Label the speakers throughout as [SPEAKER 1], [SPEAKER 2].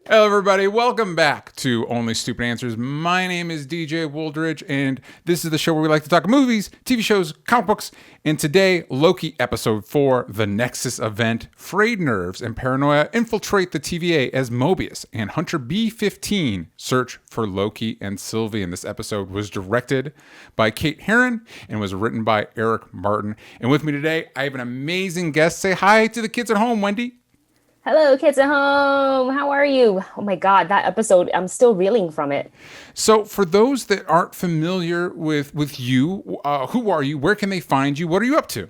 [SPEAKER 1] Hello, everybody. Welcome back to Only Stupid Answers. My name is DJ Wooldridge, and this is the show where we like to talk movies, TV shows, comic books. And today, Loki Episode 4, The Nexus Event, Frayed Nerves and Paranoia infiltrate the TVA as Mobius and Hunter B-15 search for Loki and Sylvie. And this episode was directed by Kate Herron and was written by Eric Martin. And with me today, I have an amazing guest. Say hi to the kids at home, Wendy.
[SPEAKER 2] Hello, kids at home. How are you? Oh my God, that episode, I'm still reeling from it.
[SPEAKER 1] So, for those that aren't familiar with you, who are you? Where can they find you? What are you up to?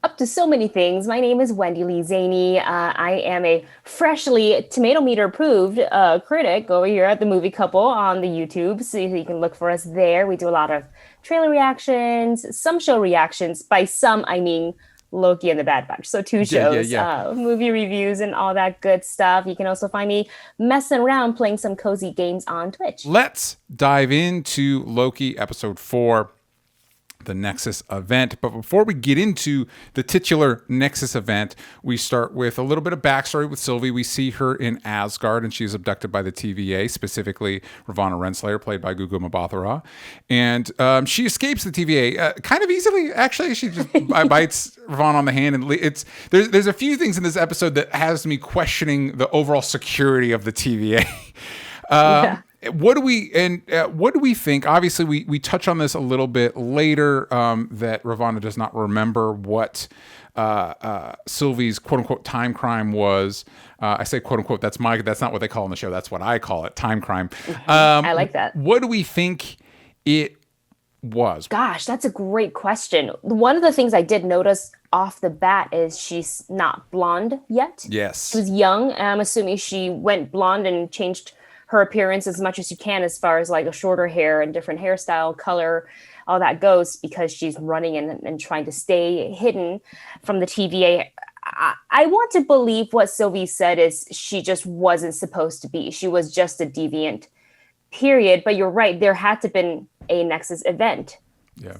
[SPEAKER 2] Up to so many things. My name is Wendy Lee Szany. I am a freshly tomato meter approved critic over here at the Movie Couple on the YouTube. So you can look for us there. We do a lot of trailer reactions, some show reactions. By some, I mean Loki and the Bad Batch. So two shows, movie reviews and all that good stuff. You can also find me messing around playing some cozy games on Twitch.
[SPEAKER 1] Let's dive into Loki episode 4, the Nexus Event. But before we get into the titular Nexus Event, we start with a little bit of backstory with Sylvie. We see her in Asgard, and she's abducted by the TVA, specifically Ravonna Renslayer, played by Gugu Mbatha-Raw. And she escapes the TVA kind of easily, actually. She just bites Ravonna on the hand. And there's a few things in this episode that has me questioning the overall security of the TVA.
[SPEAKER 2] Yeah.
[SPEAKER 1] What do we think? Obviously, we touch on this a little bit later, that Ravonna does not remember what Sylvie's quote unquote time crime was. I say quote unquote. That's not what they call it on the show. That's what I call it, time crime.
[SPEAKER 2] I like that.
[SPEAKER 1] What do we think it was?
[SPEAKER 2] Gosh, that's a great question. One of the things I did notice off the bat is she's not blonde yet.
[SPEAKER 1] Yes.
[SPEAKER 2] She was young. I'm assuming she went blonde and changed her appearance as much as you can, as far as like a shorter hair and different hairstyle, color, all that goes, because she's running and trying to stay hidden from the TVA. I want to believe what Sylvie said is she just wasn't supposed to be. She was just a deviant, period. But you're right. There had to have been a Nexus event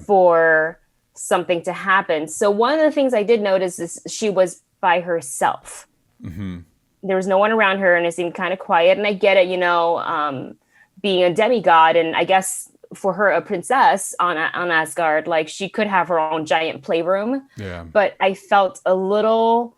[SPEAKER 2] for something to happen. So one of the things I did notice is she was by herself. Mm-hmm. There was no one around her, and it seemed kind of quiet. And I get it, being a demigod, and I guess for her, a princess on Asgard, like she could have her own giant playroom. Yeah. But I felt a little,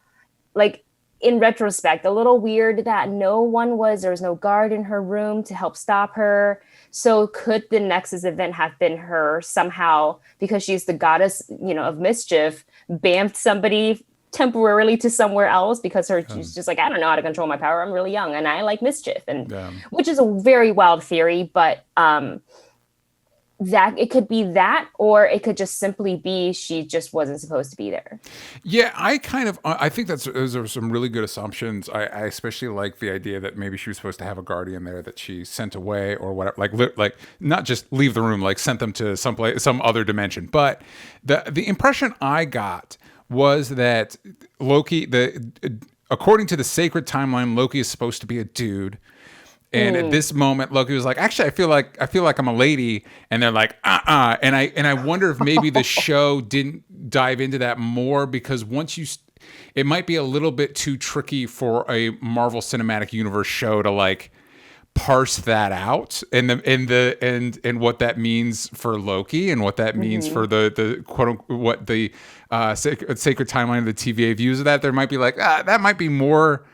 [SPEAKER 2] like in retrospect, a little weird that there was no guard in her room to help stop her. So could the Nexus event have been her somehow, because she's the goddess, of mischief, bamfed somebody temporarily to somewhere else because she's just like, I don't know how to control my power. I'm really young and I like mischief, and which is a very wild theory, but that it could be that, or it could just simply be she just wasn't supposed to be there.
[SPEAKER 1] Yeah, I think those are some really good assumptions. I especially like the idea that maybe she was supposed to have a guardian there that she sent away or whatever, like not just leave the room, like sent them to some other dimension. But the impression I got was that Loki, according to the sacred timeline, Loki is supposed to be a dude. And at this moment, Loki was like, actually, I feel like I'm a lady. And they're like, And I wonder if maybe the show didn't dive into that more, because it might be a little bit too tricky for a Marvel Cinematic Universe show to like parse that out, and what that means for Loki, and what that means for the quote unquote, what the sacred timeline of the TVA views of that. There might be like, that might be more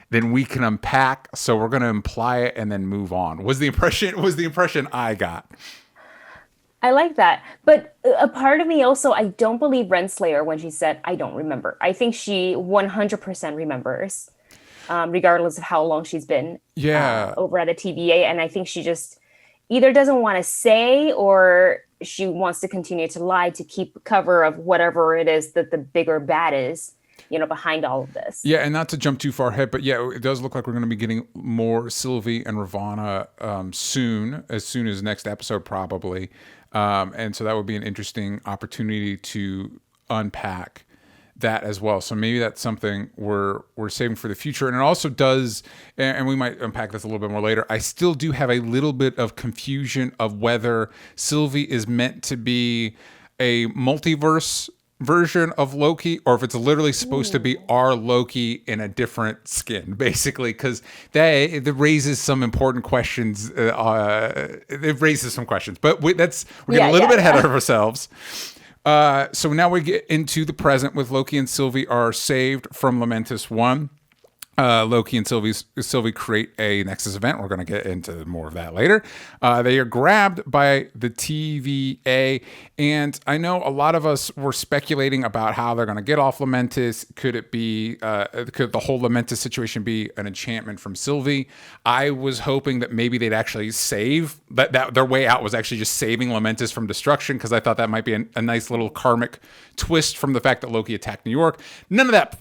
[SPEAKER 1] than we can unpack, so we're going to imply it and then move on. Was the impression I got.
[SPEAKER 2] I like that. But a part of me also, I don't believe Renslayer when she said, I don't remember. I think she 100% remembers. Regardless of how long she's been over at the TVA. And I think she just either doesn't want to say, or she wants to continue to lie to keep cover of whatever it is that the bigger bad is, behind all of this.
[SPEAKER 1] Yeah, and not to jump too far ahead, but yeah, it does look like we're going to be getting more Sylvie and Ravonna as soon as next episode probably. And so that would be an interesting opportunity to unpack that as well. So maybe that's something we're saving for the future. And it also does, and we might unpack this a little bit more later, I still do have a little bit of confusion of whether Sylvie is meant to be a multiverse version of Loki, or if it's literally supposed to be our Loki in a different skin, basically, because that raises some important questions. It raises some questions, but we're getting a little bit ahead of ourselves. So now we get into the present with Loki and Sylvie are saved from Lamentis 1. Loki and Sylvie create a Nexus event. We're going to get into more of that later. They are grabbed by the TVA, and I know a lot of us were speculating about how they're going to get off Lamentis. Could it be, could the whole Lamentis situation be an enchantment from Sylvie? I was hoping that maybe they'd actually save, that their way out was actually just saving Lamentis from destruction, because I thought that might be a nice little karmic twist from the fact that Loki attacked New York. None of that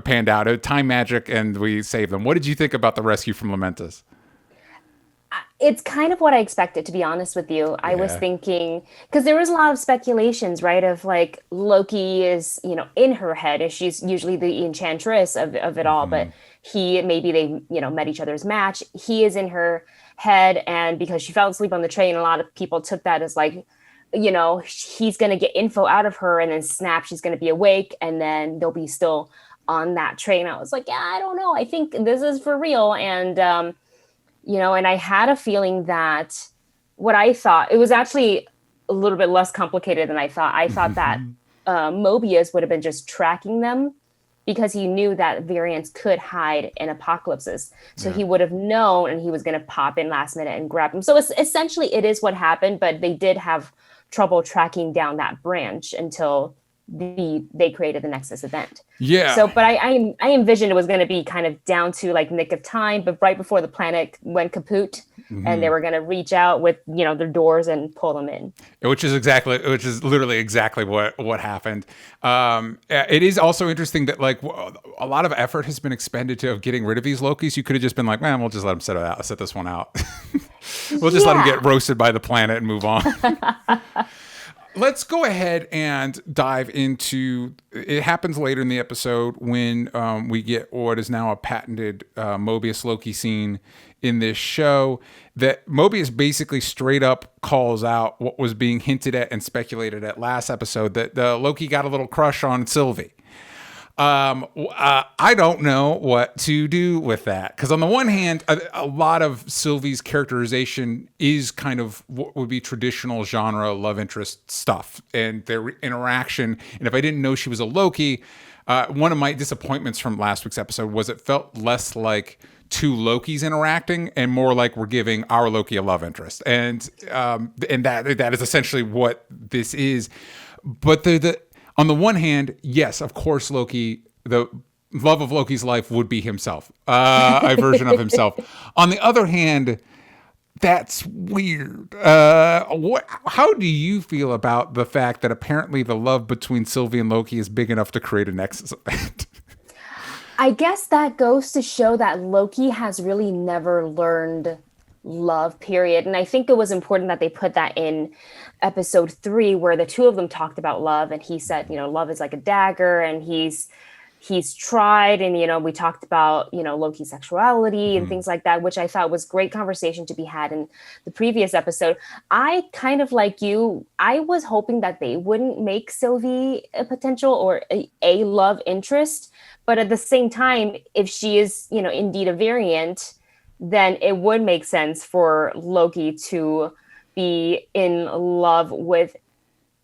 [SPEAKER 1] panned out. Time magic, and we saved them. What did you think about the rescue from Lamentis?
[SPEAKER 2] It's kind of what I expected, to be honest with you. I was thinking, because there was a lot of speculations, right? Of like, Loki is, in her head, and she's usually the enchantress of it all, but maybe they, met each other's match. He is in her head, and because she fell asleep on the train, a lot of people took that as like, he's going to get info out of her, and then snap, she's going to be awake, and then they'll be still on that train. I was like, yeah, I don't know. I think this is for real. And, and I had a feeling that what I thought, it was actually a little bit less complicated than I thought. I thought that Mobius would have been just tracking them, because he knew that variants could hide in apocalypses. So he would have known, and he was going to pop in last minute and grab them. So essentially it is what happened, but they did have trouble tracking down that branch until they created the Nexus event. Yeah. So, but I envisioned it was going to be kind of down to like nick of time, but right before the planet went kaput, and they were going to reach out with their doors and pull them in. Which is
[SPEAKER 1] literally exactly what happened. It is also interesting that like a lot of effort has been expended to getting rid of these Lokis. You could have just been like, man, we'll just let them set this one out. We'll just let them get roasted by the planet and move on. Let's go ahead and dive into, it happens later in the episode when we get what is now a patented Mobius Loki scene in this show, that Mobius basically straight up calls out what was being hinted at and speculated at last episode, that Loki got a little crush on Sylvie. I don't know what to do with that, because on the one hand, a lot of Sylvie's characterization is kind of what would be traditional genre love interest stuff, and their interaction. And if I didn't know she was a Loki, one of my disappointments from last week's episode was it felt less like two Lokis interacting and more like we're giving our Loki a love interest, and that is essentially what this is. But on the one hand, yes, of course, Loki, the love of Loki's life would be himself, a version of himself. On the other hand, that's weird. How do you feel about the fact that apparently the love between Sylvie and Loki is big enough to create a Nexus event?
[SPEAKER 2] I guess that goes to show that Loki has really never learned love, period. And I think it was important that they put that in episode 3, where the two of them talked about love, and he said, love is like a dagger, and he's tried, and we talked about Loki's sexuality and things like that, which I thought was great conversation to be had in the previous episode. I kind of like you, I was hoping that they wouldn't make Sylvie a potential or a love interest, but at the same time, if she is indeed a variant, then it would make sense for Loki to be in love with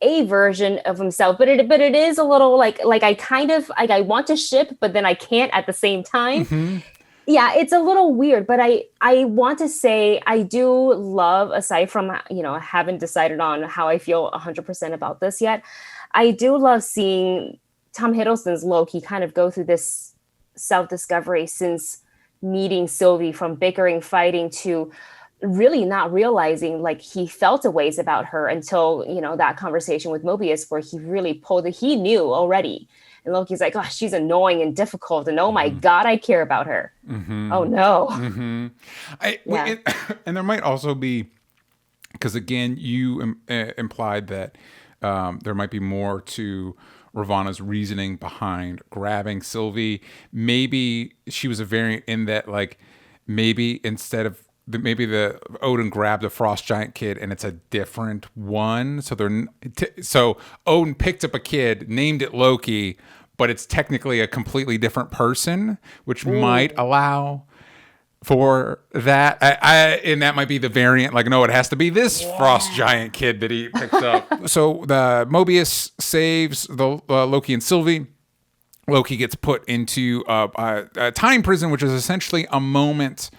[SPEAKER 2] a version of himself. But it is a little like I kind of like, I want to ship, but then I can't at the same time. Yeah, it's a little weird, but I want to say I do love, aside from, I haven't decided on how I feel 100% about this yet. I do love seeing Tom Hiddleston's Loki kind of go through this self-discovery since meeting Sylvie, from bickering, fighting, to really not realizing like he felt a ways about her until, that conversation with Mobius, where he really pulled it. He knew already. And Loki's like, oh, she's annoying and difficult. And oh my God, I care about her. Oh no.
[SPEAKER 1] And there might also be, because again, you implied that there might be more to Ravana's reasoning behind grabbing Sylvie. Maybe she was a variant in that, like, maybe instead of maybe the Odin grabbed a frost giant kid and it's a different one. So so Odin picked up a kid, named it Loki, but it's technically a completely different person, which might allow for that. And that might be the variant. Like, no, it has to be this frost giant kid that he picks up. So the Mobius saves the Loki and Sylvie. Loki gets put into a time prison, which is essentially a moment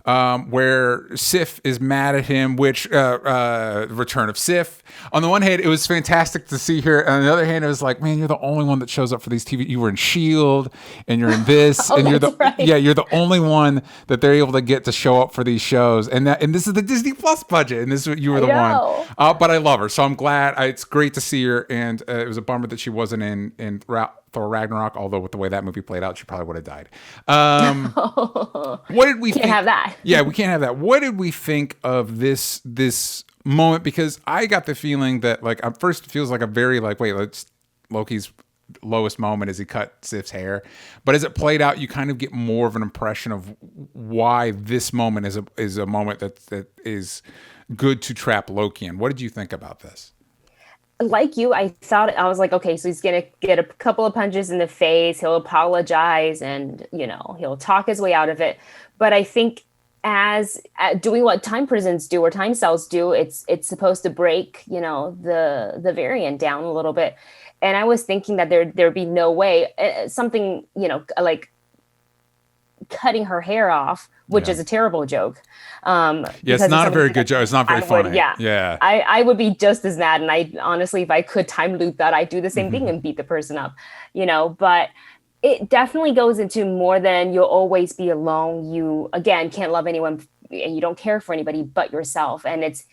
[SPEAKER 1] where Sif is mad at him, which return of Sif. On the one hand, it was fantastic to see her. On the other hand, it was like, man, you're the only one that shows up for these TV. You were in S.H.I.E.L.D. and you're in this, and you're you're the only one that they're able to get to show up for these shows. And this is the Disney Plus budget, and you were the one. But I love her, so I'm glad. It's great to see her, and it was a bummer that she wasn't in Thor Ragnarok, although with the way that movie played out, she probably would have died. What did we think?
[SPEAKER 2] Can't have that.
[SPEAKER 1] Yeah, we can't have that. What did we think of this moment? Because I got the feeling that, like, at first it feels like a very, like, Loki's lowest moment as he cut Sif's hair. But as it played out, you kind of get more of an impression of why this moment is a moment that is good to trap Loki in. What did you think about this?
[SPEAKER 2] Like you, I was like, okay, so he's going to get a couple of punches in the face. He'll apologize and, he'll talk his way out of it. But I think as doing what time prisons do or time cells do, it's supposed to break, the variant down a little bit. And I was thinking that there'd be no way something, like cutting her hair off, which is a terrible joke.
[SPEAKER 1] It's not a very good joke. It's not very funny.
[SPEAKER 2] I would be just as mad. And I honestly, if I could time loop that, I'd do the same thing and beat the person up, but it definitely goes into more than you'll always be alone. You, again, can't love anyone and you don't care for anybody but yourself. And it's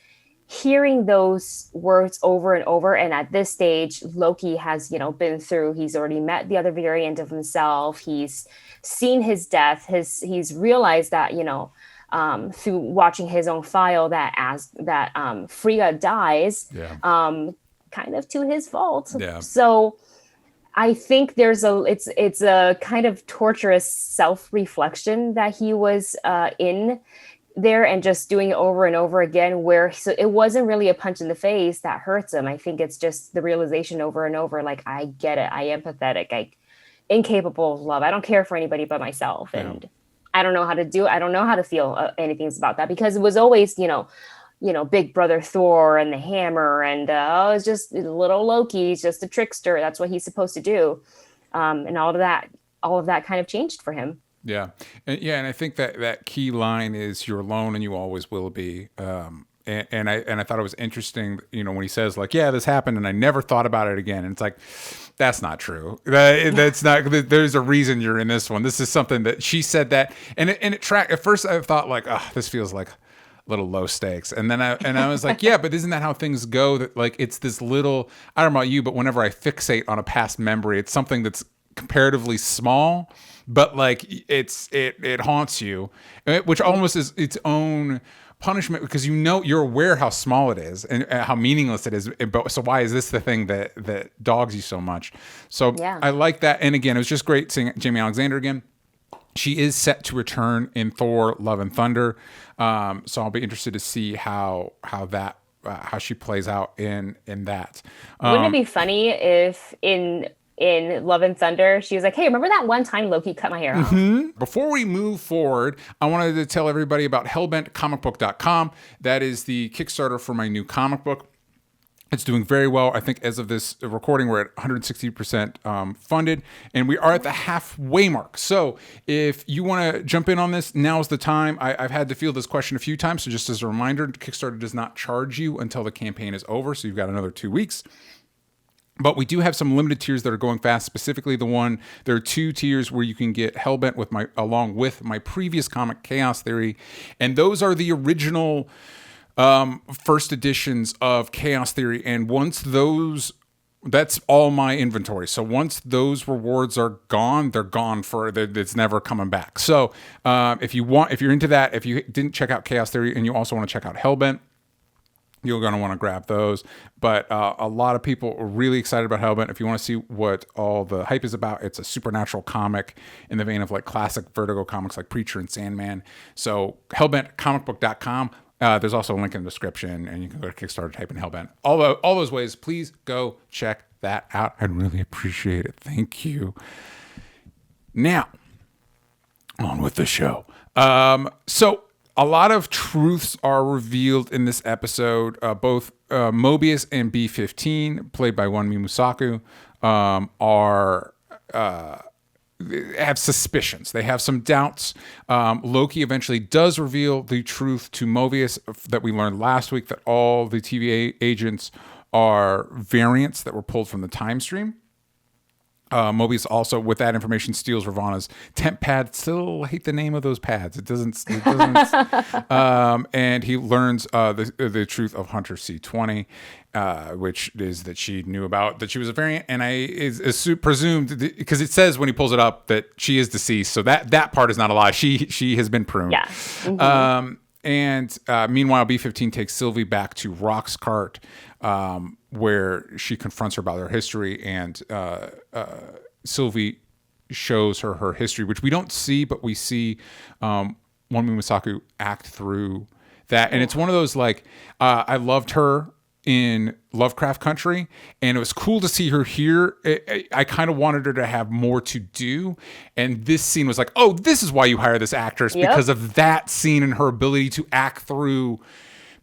[SPEAKER 2] hearing those words over and over. And at this stage, Loki has, been through, he's already met the other variant of himself. He's seen his death. He's realized that, through watching his own file that Freyja dies, kind of to his fault. Yeah. So I think it's a kind of torturous self-reflection that he was in there and just doing it over and over again, so it wasn't really a punch in the face that hurts him. I think it's just the realization over and over, like, I get it. I am pathetic. Incapable of love. I don't care for anybody but myself. And I don't know how to do it. I don't know how to feel anything about that, because it was always, Big Brother Thor and the hammer and it's just little Loki. He's just a trickster. That's what he's supposed to do. And all of that kind of changed for him.
[SPEAKER 1] Yeah. And I think that key line is, you're alone and you always will be. And I thought it was interesting, when he says, like, yeah, this happened and I never thought about it again. And it's like, that's not true. That's not, there's a reason you're in this one. This is something that she said that, and it tracked. At first I thought, like, oh, this feels like a little low stakes. And then I was like, yeah, but isn't that how things go? That, like, it's this little, I don't know about you, but whenever I fixate on a past memory, it's something that's comparatively small, but like it haunts you, which almost is its own punishment, because you're aware how small it is and how meaningless it is. But so why is this the thing that dogs you so much? So I like that. And again, it was just great seeing Jamie Alexander again. She is set to return in Thor: Love and Thunder, so I'll be interested to see how she plays out in that.
[SPEAKER 2] Wouldn't it be funny if in Love and Thunder, she was like, hey, remember that one time Loki cut my hair off?
[SPEAKER 1] Mm-hmm. Before we move forward, I wanted to tell everybody about HELLBENTcomicbook.com. That is the Kickstarter for my new comic book. It's doing very well. I think as of this recording, we're at 160% funded, and we are at the halfway mark. So if you want to jump in on this, now's the time. I've had to field this question a few times, so just as a reminder, Kickstarter does not charge you until the campaign is over, so you've got another 2 weeks. But we do have some limited tiers that are going fast. Specifically, there are 2 tiers where you can get Hellbent along with my previous comic, Chaos Theory, and those are the original first editions of Chaos Theory. And once that's all my inventory. So once those rewards are gone, they're gone it's never coming back. So if you're into that, if you didn't check out Chaos Theory and you also want to check out Hellbent, You're going to want to grab those. But a lot of people are really excited about Hellbent. If you want to see what all the hype is about, it's a supernatural comic in the vein of like classic Vertigo comics like Preacher and Sandman. So hellbentcomicbook.com. There's also a link in the description, and you can go to Kickstarter, type in Hellbent. All those ways, please go check that out. I'd really appreciate it. Thank you. Now, on with the show. So a lot of truths are revealed in this episode. Both Mobius and B-15, played by Wunmi Musaku, have suspicions. They have some doubts. Loki eventually does reveal the truth to Mobius that we learned last week, that all the TVA agents are variants that were pulled from the time stream. Mobius also, with that information, steals Ravana's temp pad. Still hate the name of those pads. It doesn't. And he learns the truth of Hunter C-20, which is that she knew about, that she was a variant, and is presumed, because it says when he pulls it up that she is deceased. So that part is not a lie. She has been pruned.
[SPEAKER 2] Yeah. Mm-hmm.
[SPEAKER 1] And meanwhile, B-15 takes Sylvie back to Rock's cart, where she confronts her about her history, and Sylvie shows her history, which we don't see, but we see Wunmi Musaku act through that. And it's one of those, like, I loved her in Lovecraft Country, and it was cool to see her here. I kind of wanted her to have more to do, and this scene was like, oh, this is why you hire this actress, because of that scene and her ability to act through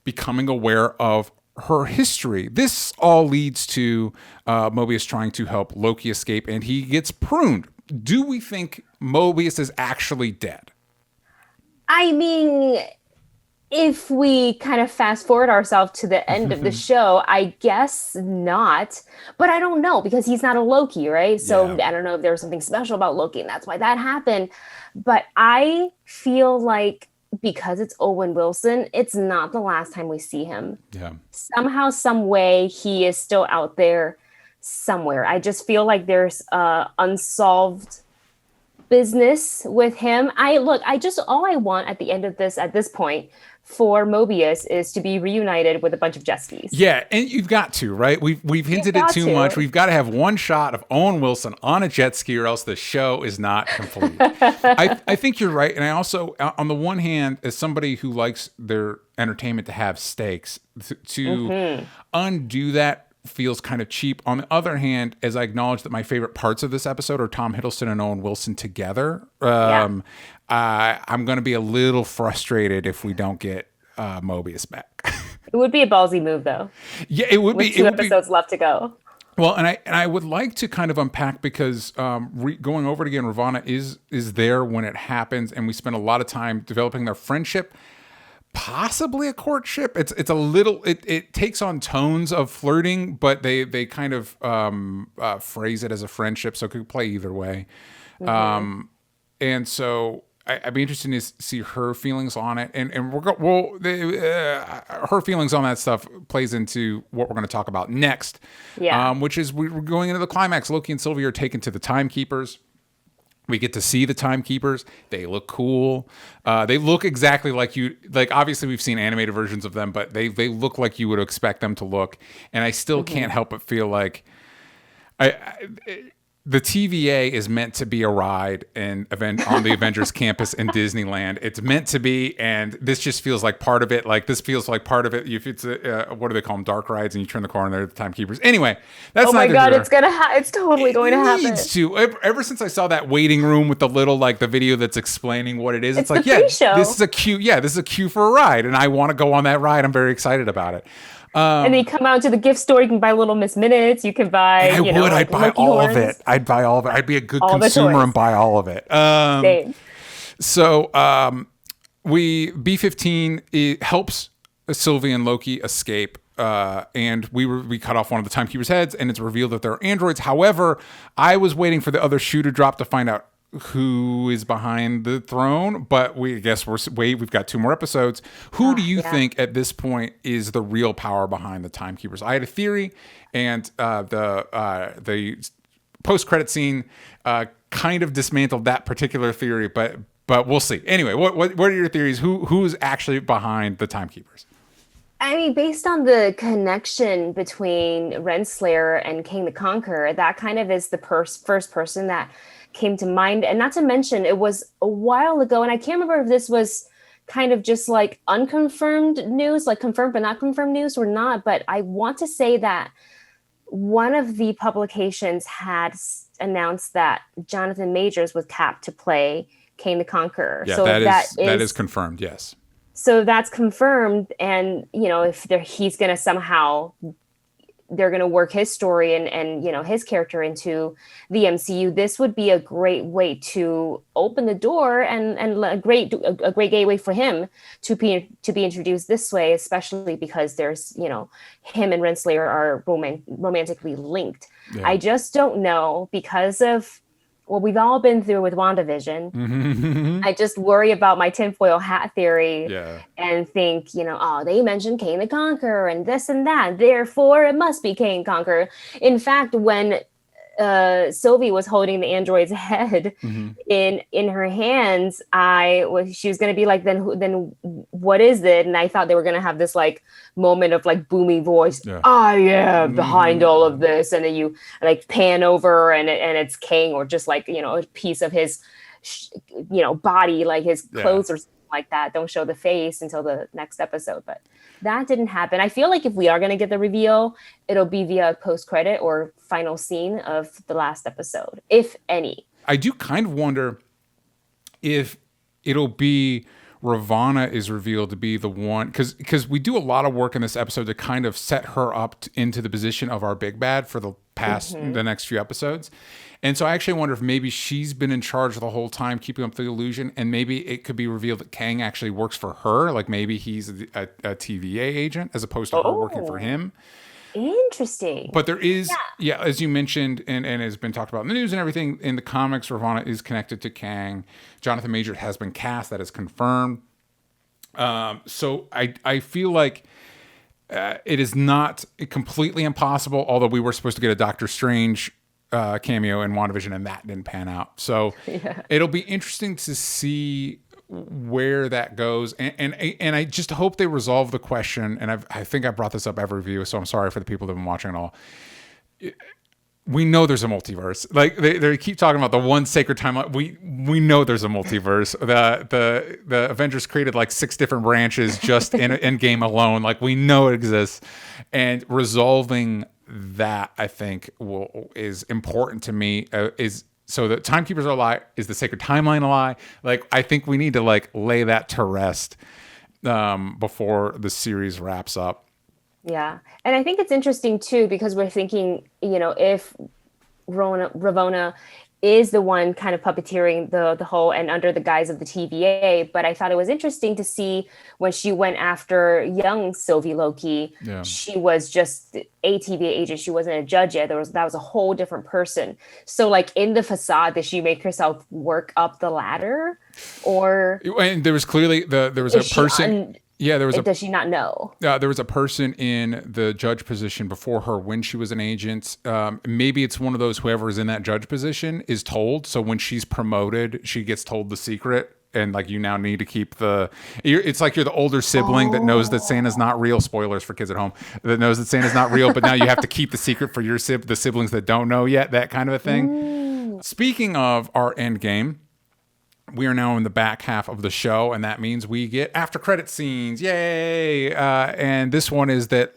[SPEAKER 1] becoming aware of her history. This all leads to Mobius trying to help Loki escape, and he gets pruned. Do we think Mobius is actually dead?
[SPEAKER 2] I mean, if we kind of fast forward ourselves to the end of the show, I guess not. But I don't know, because he's not a Loki, right? So I don't know if there was something special about Loki, and that's why that happened. But I feel like, because it's Owen Wilson, it's not the last time we see him. Yeah. Somehow, some way, he is still out there somewhere. I just feel like there's unsolved business with him. All I want at the end of this, at this point, for Mobius is to be reunited with a bunch of jet skis. Yeah,
[SPEAKER 1] and you've got to, right? We've hinted it too much. We've got to have one shot of Owen Wilson on a jet ski, or else the show is not complete. I think you're right. And I also, on the one hand, as somebody who likes their entertainment to have stakes, to undo that feels kind of cheap. On the other hand, as I acknowledge that my favorite parts of this episode are Tom Hiddleston and Owen Wilson together, I'm going to be a little frustrated if we don't get Mobius back.
[SPEAKER 2] It would be a ballsy move, though.
[SPEAKER 1] Yeah, it would be.
[SPEAKER 2] 2 episodes left to go.
[SPEAKER 1] Well, and I would like to kind of unpack, because going over it again, Ravana is there when it happens, and we spend a lot of time developing their friendship. Possibly a courtship. It's a little. It takes on tones of flirting, but they kind of phrase it as a friendship, so it could play either way. And so I'd be interested to see her feelings on it, and her feelings on that stuff plays into what we're going to talk about next. Which is we're going into the climax. Loki and Sylvie are taken to the Timekeepers. We get to see the Timekeepers. They look cool. They look exactly like you. Like, obviously, we've seen animated versions of them, but they look like you would expect them to look. And I still can't help but feel like the TVA is meant to be a ride on the Avengers campus in Disneyland. It's meant to be, and this just feels like part of it. Like, this feels like part of it. If it's what do they call them? Dark rides, and you turn the corner, they're the Timekeepers. Anyway, that's
[SPEAKER 2] oh my god, it's it's totally going to happen.
[SPEAKER 1] It needs to. Ever since I saw that waiting room with the little, like, the video that's explaining what it is, it's like, this is a cue. Yeah, this is a cue for a ride, and I want to go on that ride. I'm very excited about it.
[SPEAKER 2] And then you come out to the gift store. You can buy Little Miss Minutes. You can buy.
[SPEAKER 1] I'd buy all of it. I'd buy all of it. I'd be a good consumer and buy all of it.
[SPEAKER 2] Same.
[SPEAKER 1] So B-15 helps Sylvie and Loki escape. And we cut off one of the Timekeepers' heads, and it's revealed that they're androids. However, I was waiting for the other shoe to drop to find out who is behind the throne, but we've got 2 more episodes. Who do you think at this point is the real power behind the Timekeepers? I had a theory, and the post-credit scene kind of dismantled that particular theory, but we'll see. Anyway, what are your theories? Who's actually behind the Timekeepers?
[SPEAKER 2] I mean, based on the connection between Renslayer and King the Conqueror, that kind of is the first person that came to mind. And not to mention, it was a while ago, and I can't remember if this was kind of just like unconfirmed news, like confirmed but not confirmed news or not. But I want to say that one of the publications had announced that Jonathan Majors was capped to play King the Conqueror.
[SPEAKER 1] Yeah,
[SPEAKER 2] So
[SPEAKER 1] that is confirmed. Yes.
[SPEAKER 2] so that's confirmed, and if he's going to somehow, they're going to work his story and his character into the MCU, this would be a great way to open the door and a great gateway for him to be introduced this way, especially because there's him and Renslayer are romantically linked. Yeah. I just don't know, because of what we've all been through with WandaVision. I just worry about my tinfoil hat theory and think, they mentioned Kang the Conqueror and this and that, therefore it must be Kang Conqueror. In fact, when Sylvie was holding the android's head in her hands, she was going to be like, then what is it? And I thought they were going to have this like moment of like booming voice, I am behind all of this, and then you like pan over and it's Kang, or just like a piece of his body, like his clothes or something like that. Don't show the face until the next episode, but that didn't happen. I feel like if we are going to get the reveal, it'll be via post-credit or final scene of the last episode, if any.
[SPEAKER 1] I do kind of wonder if it'll be Ravonna is revealed to be the one, because we do a lot of work in this episode to kind of set her up into the position of our big bad for the the next few episodes. And so I actually wonder if maybe she's been in charge the whole time, keeping up the illusion, and maybe it could be revealed that Kang actually works for her. Like maybe he's a TVA agent as opposed to her working for him.
[SPEAKER 2] Interesting.
[SPEAKER 1] But there is, as you mentioned, and has been talked about in the news and everything, in the comics, Ravonna is connected to Kang. Jonathan Majors has been cast. That is confirmed. So I feel like it is not completely impossible, although we were supposed to get a Doctor Strange cameo in WandaVision, and that didn't pan out. So it'll be interesting to see where that goes, and I just hope they resolve the question. And I think I brought this up every review, so I'm sorry for the people that have been watching it all. We know there's a multiverse. Like they keep talking about the one sacred timeline. We know there's a multiverse. The Avengers created like 6 different branches just in Endgame alone. Like we know it exists, and resolving that, I think, is important to me. So the timekeepers are a lie. Is the sacred timeline a lie? Like I think we need to like lay that to rest before the series wraps up.
[SPEAKER 2] Yeah. And I think it's interesting too, because we're thinking, if Ravonna is the one kind of puppeteering the whole, and under the guise of the TVA. But I thought it was interesting to see when she went after young Sylvie Loki, she was just a TVA agent. She wasn't a judge yet. That was a whole different person. So like in the facade, did she make herself work up the ladder? Or
[SPEAKER 1] and there was clearly there was a person.
[SPEAKER 2] Does she not know?
[SPEAKER 1] There was a person in the judge position before her when she was an agent. Maybe it's one of those, whoever is in that judge position is told. So when she's promoted, she gets told the secret. And like, you now need to keep it's like you're the older sibling that knows that Santa's not real. Spoilers for kids at home, that knows that Santa's not real, but now you have to keep the secret for the siblings that don't know yet, that kind of a thing. Speaking of our end game, we are now in the back half of the show, and that means we get after credit scenes. Yay! And this one is that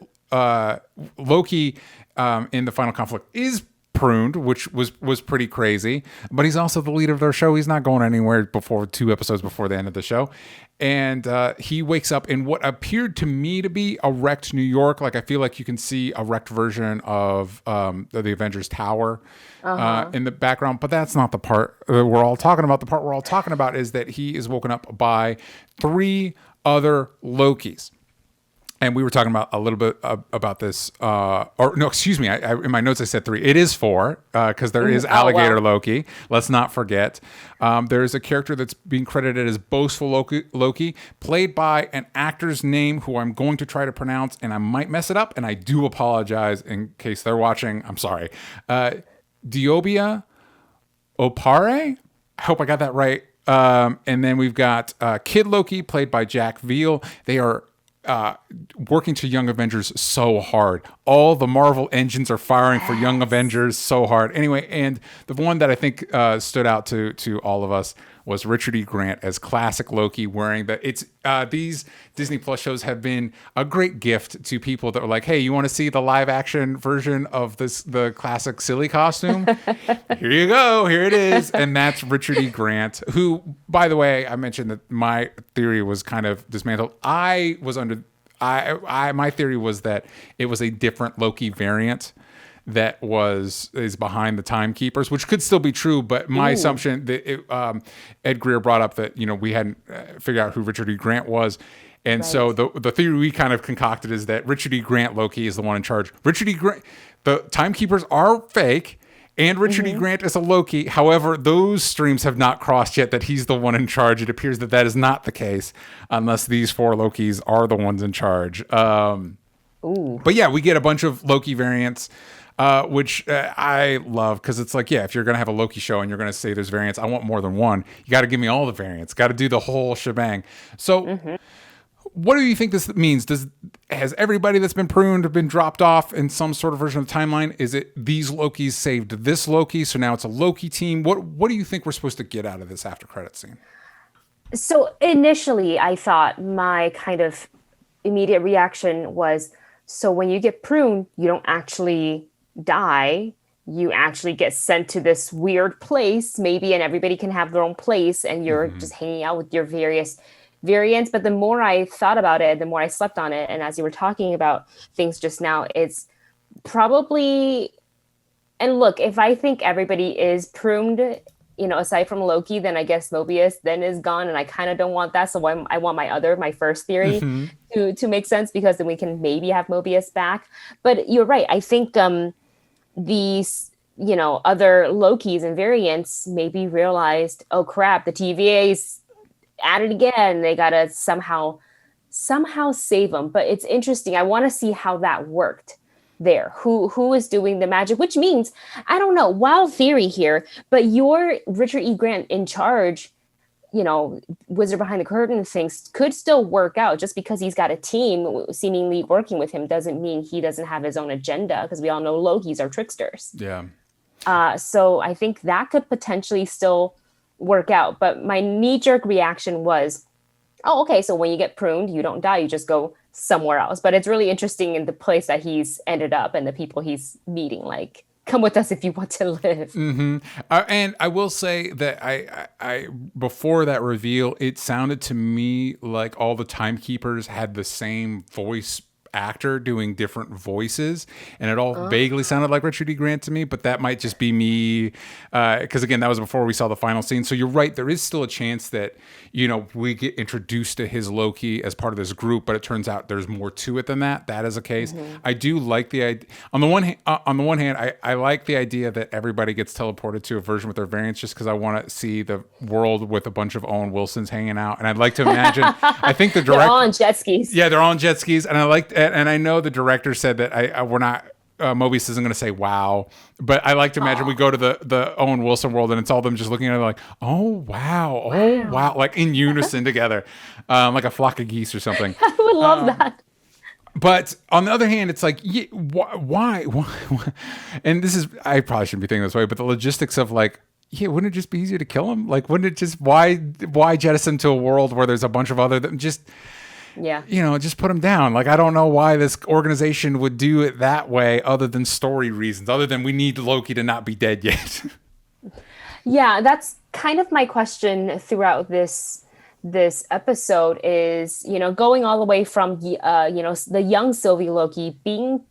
[SPEAKER 1] Loki in the final conflict is pruned, which was pretty crazy. But he's also the leader of their show. He's not going anywhere before 2 episodes before the end of the show. And he wakes up in what appeared to me to be a wrecked New York. Like I feel like you can see a wrecked version of the Avengers Tower in the background. But that's not the part we're all talking about. The part we're all talking about is that he is woken up by 3 other Lokis. And we were talking about a little bit about this, excuse me. In my notes, I said 3. It is 4 because there is Alligator Loki. Let's not forget. There's a character that's being credited as Boastful Loki, played by an actor's name who I'm going to try to pronounce, and I might mess it up, and I do apologize in case they're watching. I'm sorry. Diobia Opare. I hope I got that right. And then we've got Kid Loki, played by Jack Veal. They are working to Young Avengers so hard. All the Marvel engines are firing for Young Avengers so hard. Anyway, and the one that I think stood out to all of us was Richard E. Grant as classic Loki, wearing these Disney Plus shows have been a great gift to people that were like, hey, you want to see the live action version of the classic silly costume? Here you go. Here it is. And that's Richard E. Grant, who, by the way, I mentioned that my theory was kind of dismantled. My theory was that it was a different Loki variant that is behind the timekeepers, which could still be true, but my assumption that Ed Greer brought up that we hadn't figured out who Richard E. Grant was, and so the theory we kind of concocted is that Richard E. Grant Loki is the one in charge. Richard E. Grant, the timekeepers are fake, and Richard E. Grant is a Loki. However, those streams have not crossed yet that he's the one in charge. It appears that is not the case unless these 4 Lokis are the ones in charge. But yeah, we get a bunch of Loki variants. Which I love, because it's like, yeah, if you're going to have a Loki show and you're going to say there's variants, I want more than one. You got to give me all the variants. Got to do the whole shebang. So what do you think this means? Has everybody that's been pruned been dropped off in some sort of version of the timeline? Is it these Lokis saved this Loki, so now it's a Loki team? What do you think we're supposed to get out of this after credit scene?
[SPEAKER 2] So initially, I thought my kind of immediate reaction was, so when you get pruned, you don't actually die, you actually get sent to this weird place maybe, and everybody can have their own place, and you're just hanging out with your various variants. But the more I thought about it, the more I slept on it, and as you were talking about things just now, it's probably, and look, if I think everybody is pruned, aside from Loki, then I guess Mobius then is gone, and I kind of don't want that, so I want my first theory to make sense, because then we can maybe have Mobius back. But you're right, I think these other Lokis and variants maybe realized, oh crap, the TVA's at it again, they gotta somehow save them. But it's interesting, I want to see how that worked there, who is doing the magic, which means, I don't know, wild theory here, but your Richard E. Grant in charge, wizard behind the curtain things could still work out. Just because he's got a team seemingly working with him doesn't mean he doesn't have his own agenda, because we all know Lokis are tricksters. So I think that could potentially still work out. But my knee-jerk reaction was, oh, okay, so when you get pruned, you don't die, you just go somewhere else. But it's really interesting in the place that he's ended up and the people he's meeting, like, come with us if you want to live.
[SPEAKER 1] And I will say that I before that reveal, it sounded to me like all the timekeepers had the same voice actor doing different voices, and it all vaguely sounded like Richard E. Grant to me, but that might just be me, because again, that was before we saw the final scene. So you're right, there is still a chance that we get introduced to his Loki as part of this group, but it turns out there's more to it than that. That is a case. I do like the idea. On the one hand, I like the idea that everybody gets teleported to a version with their variants, just because I want to see the world with a bunch of Owen Wilsons hanging out, and I'd like to imagine. I think the director,
[SPEAKER 2] they're all on jet skis.
[SPEAKER 1] Yeah, they're all on jet skis, and I know the director said that we're not. Mobius isn't going to say wow, but I like to imagine we go to the Owen Wilson world and it's all them just looking at it like, oh wow, like in unison together, like a flock of geese or something.
[SPEAKER 2] I would love that.
[SPEAKER 1] But on the other hand, it's like, why? And this is, I probably shouldn't be thinking this way, but the logistics of like, yeah, wouldn't it just be easier to kill him? Like, wouldn't it just, why jettison to a world where there's a bunch of other that just, just put him down. Like, I don't know why this organization would do it that way, other than story reasons, other than we need Loki to not be dead yet.
[SPEAKER 2] Yeah, that's kind of my question throughout this episode is, going all the way from, the young Sylvie Loki being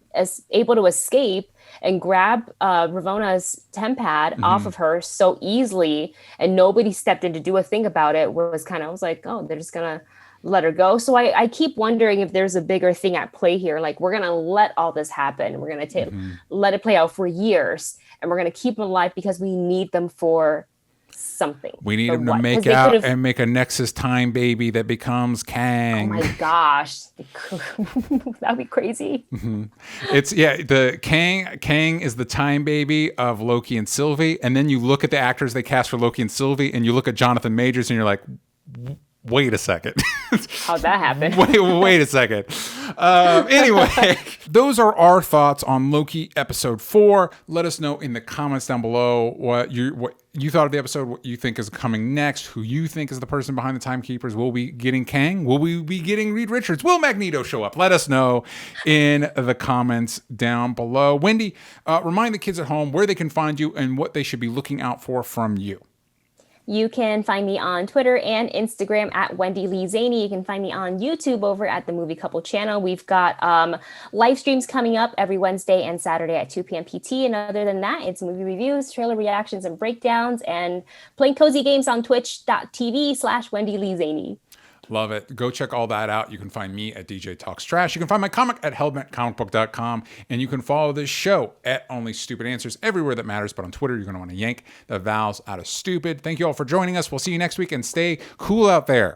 [SPEAKER 2] able to escape and grab Ravona's tempad off of her so easily, and nobody stepped in to do a thing about it, I was like, oh, they're just going to let her go. So I keep wondering if there's a bigger thing at play here. Like, we're going to let all this happen. We're going to let it play out for years, and we're going to keep them alive because we need them for something.
[SPEAKER 1] We need them to make out and make a Nexus time baby that becomes Kang.
[SPEAKER 2] Oh my gosh. That'd be crazy.
[SPEAKER 1] It's the Kang is the time baby of Loki and Sylvie. And then you look at the actors they cast for Loki and Sylvie, and you look at Jonathan Majors and you're like, Wait a second.
[SPEAKER 2] How'd that happen?
[SPEAKER 1] Wait a second. Anyway, those are our thoughts on Loki episode 4. Let us know in the comments down below what you thought of the episode, what you think is coming next, who you think is the person behind the timekeepers. Will we be getting Kang? Will we be getting Reed Richards? Will Magneto show up? Let us know in the comments down below. Wendy, remind the kids at home where they can find you and what they should be looking out for from you.
[SPEAKER 2] You can find me on Twitter and Instagram at Wendy Lee Szany. You can find me on YouTube over at the Movie Couple channel. We've got live streams coming up every Wednesday and Saturday at 2 p.m. PT. And other than that, it's movie reviews, trailer reactions, and breakdowns, and playing cozy games on twitch.tv/Wendy Lee Szany.
[SPEAKER 1] Love it. Go check all that out. You can find me at DJ Talks Trash. You can find my comic at HELLBENTcomicbook.com. And you can follow this show at Only Stupid Answers everywhere that matters. But on Twitter, you're going to want to yank the vowels out of stupid. Thank you all for joining us. We'll see you next week and stay cool out there.